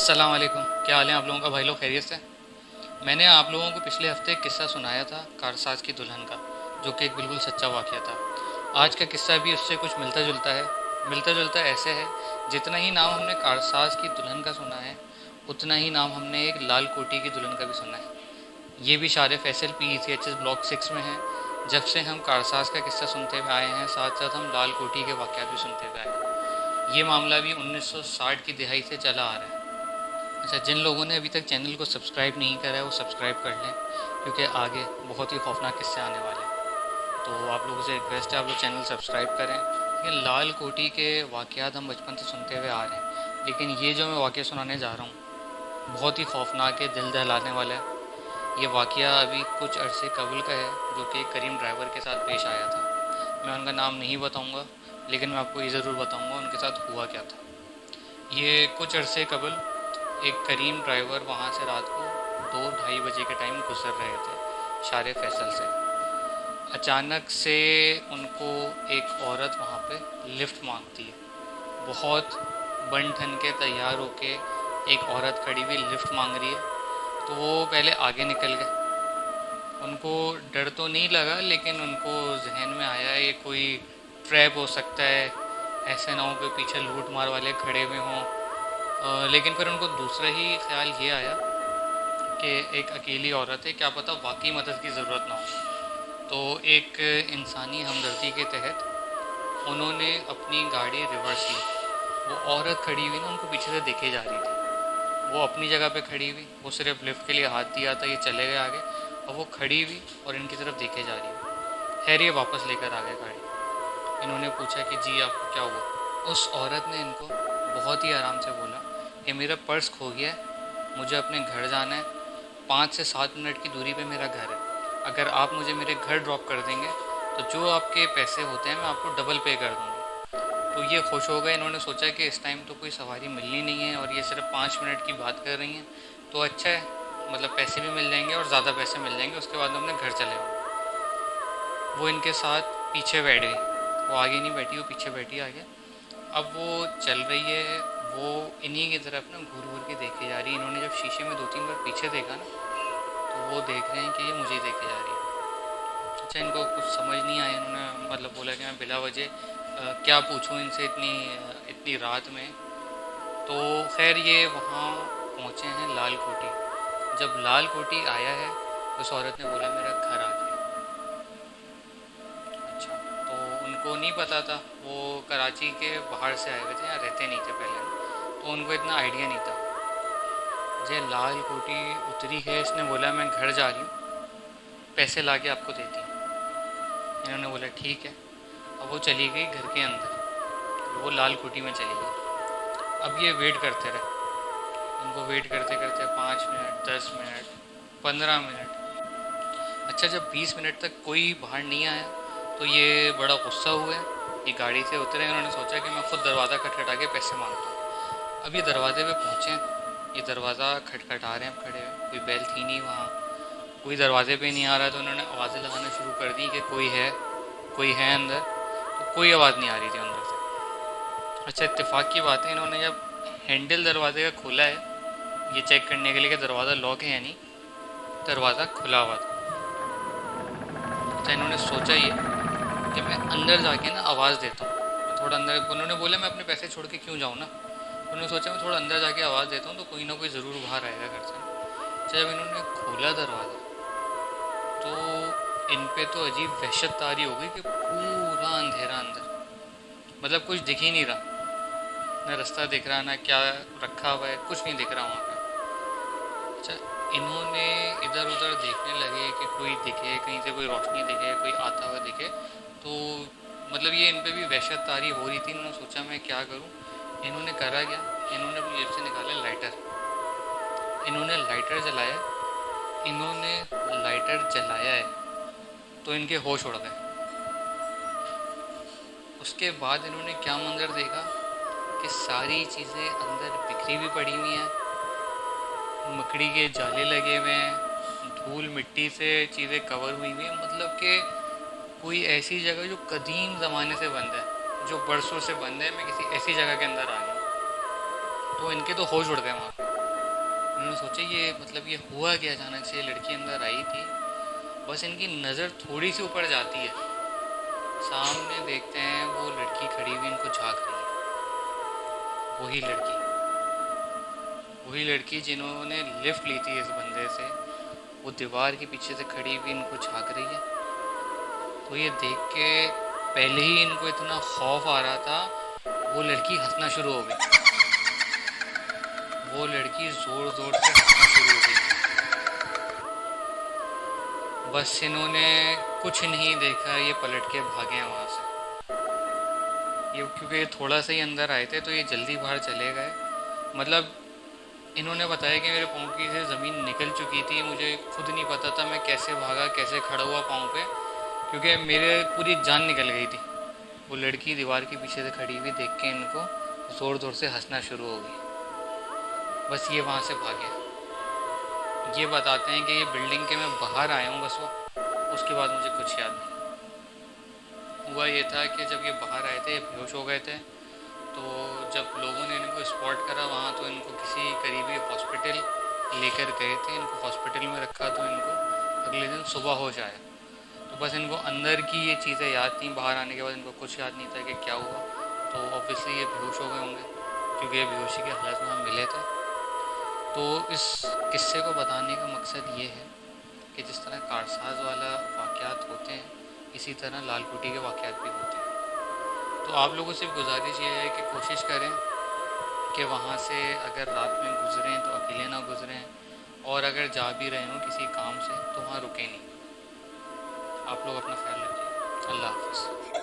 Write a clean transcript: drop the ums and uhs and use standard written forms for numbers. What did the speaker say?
अस्सलाम वालेकुम। क्या हाल है आप लोगों का भाई लोग, खैरियत से? मैंने आप लोगों को पिछले हफ्ते एक किस्सा सुनाया था कारसाज की दुल्हन का, जो कि एक बिल्कुल सच्चा वाक़या था। आज का किस्सा भी उससे कुछ मिलता जुलता है। मिलता जुलता ऐसे है, जितना ही नाम हमने कारसाज की दुल्हन का सुना है, उतना ही नाम हमने एक लाल कोटी की दुल्हन का भी सुना है। ये भी शार फैसल PECHS ब्लॉक 6 में है। जब से हम कारसाज का किस्सा सुनते हुए आए हैं, साथ साथ हम लाल कोटी के वाक़यात भी सुनते हुए आए हैं। ये मामला भी 1960 की दिहाई से चला आ रहा है। अच्छा, जिन लोगों ने अभी तक चैनल को सब्सक्राइब नहीं करा है वो सब्सक्राइब कर लें, क्योंकि आगे बहुत ही खौफनाक किस्से आने वाले हैं। तो आप लोगों से रिक्वेस्ट है, आप लोग चैनल सब्सक्राइब करें। ये लाल कोटी के वाक़यात हम बचपन से सुनते हुए आ रहे हैं, लेकिन ये जो मैं वाक़या सुनाने जा रहा हूँ बहुत ही खौफनाक है, दिल दहलाने वाला है। ये वाक़या अभी कुछ अरसे कबल का है, जो कि एक करीम ड्राइवर के साथ पेश आया था। मैं उनका नाम नहीं बताऊँगा, लेकिन मैं आपको ये ज़रूर बताऊँगा उनके साथ हुआ क्या था। ये कुछ अरसे कबल एक करीम ड्राइवर वहाँ से रात को 2-2:30 बजे के टाइम गुजर रहे थे शार फैसल से। अचानक से उनको एक औरत वहाँ पे लिफ्ट मांगती है। बहुत बन ठन के तैयार होके एक औरत खड़ी हुई लिफ्ट मांग रही है, तो वो पहले आगे निकल गए। उनको डर तो नहीं लगा, लेकिन उनको जहन में आया ये कोई ट्रैप हो सकता है, ऐसे ना हो कि पीछे लूट मार वाले खड़े हुए हों। लेकिन फिर उनको दूसरा ही ख्याल ये आया कि एक अकेली औरत है, क्या पता वाकई मदद की ज़रूरत ना हो। तो एक इंसानी हमदर्दी के तहत उन्होंने अपनी गाड़ी रिवर्स ली। वो औरत खड़ी हुई ना, उनको पीछे से देखे जा रही थी। वो अपनी जगह पे खड़ी हुई, वो सिर्फ लिफ्ट के लिए हाथ दिया था, ये चले गए आगे। और वो खड़ी हुई और इनकी तरफ देखे जा रही है। खैर, ये वापस लेकर आ गए गाड़ी। इन्होंने पूछा कि जी आपको क्या हुआ। उस औरत ने इनको बहुत ही आराम से बोला कि मेरा पर्स खो गया है, मुझे अपने घर जाना है, 5 से 7 मिनट की दूरी पे मेरा घर है। अगर आप मुझे मेरे घर ड्रॉप कर देंगे तो जो आपके पैसे होते हैं मैं आपको डबल पे कर दूँगी। तो ये खुश हो गए। इन्होंने सोचा कि इस टाइम तो कोई सवारी मिलनी नहीं है और ये सिर्फ 5 मिनट की बात कर रही हैं, तो अच्छा है, मतलब पैसे भी मिल जाएंगे और ज़्यादा पैसे मिल जाएंगे, उसके बाद हम अपने घर चले जाएंगे। वो इनके साथ पीछे बैठ गई। वो आगे नहीं बैठी, वो पीछे बैठी आगे। अब वो चल रही है, वो इन्हीं की तरफ ना घूर घूर के देखे जा रही है। इन्होंने जब शीशे में 2-3 बार पीछे देखा ना, तो वो देख रहे हैं कि ये मुझे देखे जा रही है। अच्छा, इनको कुछ समझ नहीं आया। इन्होंने मतलब बोला कि मैं बिला वजह क्या पूछूं इनसे इतनी रात में। तो खैर ये वहाँ पहुँचे हैं लाल कोठी। जब लाल कोठी आया है, उस औरत ने बोला मेरा घर आ गया। अच्छा, तो उनको नहीं पता था, वो कराची के बाहर से आए हुए थे, यहाँ रहते नहीं थे पहले, तो उनको इतना आइडिया नहीं था। जे लाल कोठी उतरी है, इसने बोला मैं घर जा रही हूँ, पैसे ला के आपको देती हूँ। इन्होंने बोला ठीक है। अब वो चली गई घर के अंदर, वो लाल कोठी में चली गई। अब ये वेट करते रहे। इनको वेट करते करते 5 मिनट, 10 मिनट, 15 मिनट। अच्छा, जब 20 मिनट तक कोई बाहर नहीं आया तो ये बड़ा गुस्सा हुए। ये गाड़ी से उतरे, इन्होंने सोचा कि मैं खुद दरवाज़ा खटखटा के पैसे मांगता हूँ। अब ये दरवाजे पे पहुँचे, ये दरवाज़ा खटखटा रहे हैं। अब खड़े हुए, कोई बेल थी नहीं वहाँ, कोई दरवाजे पे नहीं आ रहा। तो उन्होंने आवाज़ें लगाना शुरू कर दी कि कोई है अंदर। तो कोई आवाज़ नहीं आ रही थी अंदर से। अच्छा, इत्तेफाक की बात है, इन्होंने जब हैंडल दरवाजे का खोला है ये चेक करने के लिए कि दरवाज़ा लॉक है या नहीं, दरवाज़ा खुला हुआ था। अच्छा, इन्होंने सोचा ये कि मैं अंदर जाके ना आवाज़ देता हूँ। मैं थोड़ा अंदर, उन्होंने बोला मैं अपने पैसे छोड़ के क्यों जाऊँ ना। उन्होंने सोचा मैं थोड़ा अंदर जाके आवाज़ देता हूँ तो कोई ना कोई ज़रूर बाहर आएगा घर से। अच्छा, जब इन्होंने खोला दरवाज़ा तो इन पे तो अजीब वहशत तारी हो गई कि पूरा अंधेरा अंदर, मतलब कुछ दिख ही नहीं रहा। ना रास्ता दिख रहा, ना क्या रखा हुआ है, कुछ नहीं दिख रहा वहाँ पे। अच्छा, इन्होंने इधर उधर देखने लगे कि कोई दिखे, कहीं से कोई रोशनी दिखे, कोई आता हुआ दिखे। तो मतलब ये इन पे भी वहशत तारी हो रही थी। इन्होंने सोचा मैं क्या करूं। इन्होंने करा क्या, इन्होंने अपनी जेब से निकाला लाइटर। इन्होंने लाइटर जलाया। इन्होंने लाइटर जलाया है तो इनके होश उड़ गए। उसके बाद इन्होंने क्या मंजर देखा कि सारी चीज़ें अंदर बिखरी हुई पड़ी हुई हैं, मकड़ी के जाले लगे हुए हैं, धूल मिट्टी से चीज़ें कवर हुई हुई हैं। मतलब कि कोई ऐसी जगह जो कदीम ज़माने से बंद है, जो बरसों से बंद है, मैं किसी ऐसी जगह के अंदर आ गया। तो इनके तो होश उड़ गए वहाँ पे। उन्होंने सोचा ये मतलब ये हुआ क्या, अचानक से लड़की अंदर आई थी। बस इनकी नज़र थोड़ी सी ऊपर जाती है, सामने देखते हैं वो लड़की खड़ी हुई इनको झांक रही है। वही लड़की जिन्होंने लिफ्ट ली थी इस बंदे से, वो दीवार के पीछे से खड़ी हुई इनको झांक रही है। तो ये देख के पहले ही इनको इतना खौफ आ रहा था, वो लड़की हंसना शुरू हो गई। वो लड़की ज़ोर ज़ोर से हंसना शुरू हो गई। बस इन्होंने कुछ नहीं देखा, ये पलट के भागे हैं वहाँ से। ये क्योंकि ये थोड़ा सा ही अंदर आए थे तो ये जल्दी बाहर चले गए। मतलब इन्होंने बताया कि मेरे पाँव की से ज़मीन निकल चुकी थी, मुझे खुद नहीं पता था मैं कैसे भागा, कैसे खड़ा हुआ पाँव पे, क्योंकि मेरे पूरी जान निकल गई थी। वो लड़की दीवार के पीछे से खड़ी हुई देख के इनको ज़ोर ज़ोर से हंसना शुरू हो गई। बस ये वहाँ से भागे। ये बताते हैं कि ये बिल्डिंग के मैं बाहर आया हूँ बस, वो उसके बाद मुझे कुछ याद नहीं। हुआ ये था कि जब ये बाहर आए थे, ये बेहोश हो गए थे। तो जब लोगों ने इनको स्पॉट करा वहाँ, तो इनको किसी करीबी हॉस्पिटल लेकर गए थे। इनको हॉस्पिटल में रखा तो इनको अगले दिन सुबह होश आया। तो बस इनको अंदर की ये चीज़ें याद थी, बाहर आने के बाद इनको कुछ याद नहीं था कि क्या हुआ। तो ऑब्वियसली ये बेहोश हो गए होंगे, क्योंकि ये बेहोशी की हालत में हम मिले थे। तो इस किस्से को बताने का मकसद ये है कि जिस तरह कारसाज वाला वाक़यात होते हैं, इसी तरह लाल कुटी के वाक़यात भी होते हैं। तो आप लोगों से गुजारिश ये है कि कोशिश करें कि वहाँ से अगर रात में गुज़रें तो अकेले ना गुज़रें, और अगर जा भी रहे हों किसी काम से तो वहाँ रुकें नहीं। आप लोग अपना ख्याल रखिए। अल्लाह हाफ़िज़।